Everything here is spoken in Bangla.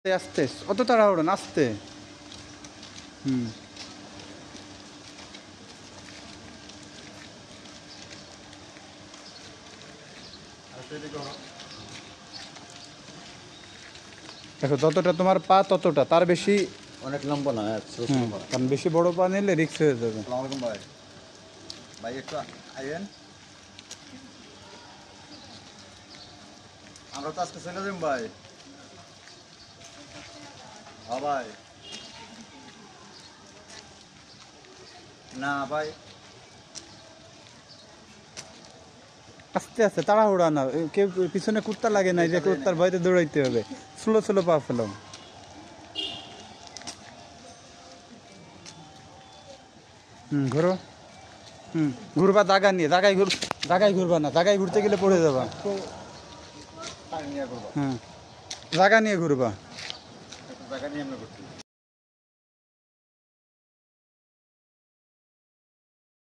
আস্তে অত তাড়াহুড়ো না, আস্তে। হুম, দেখো যতটা তোমার পা ততটা, তার বেশি অনেক লম্বা না, কারণ বেশি বড় পা নিলে রিস্ক হয়ে যাবে। আসসালামু ভাই। ভাই একটু আইবেন, আমরা তো আজকে চলে যাবো ভাই। হ্যাঁ ভাই। না ভাই, আস্তে আস্তে, তাড়াহুড়া না। কেউ পিছনে কুত্তা লাগে নাই যে কুত্তার ভয়তে দৌড়াইতে হবে। স্লো স্লো পা ফেলো। ঘুরো। ঘুরবা জাগা নিয়ে, জাগায় ঘুরবা না, জাগায় ঘুরতে গেলে পড়ে যাবা। টাইম নিয়ে করবো, হ্যাঁ, জাগা নিয়ে ঘুরবা। একটু জায়গা নিয়ে আমরা করছি।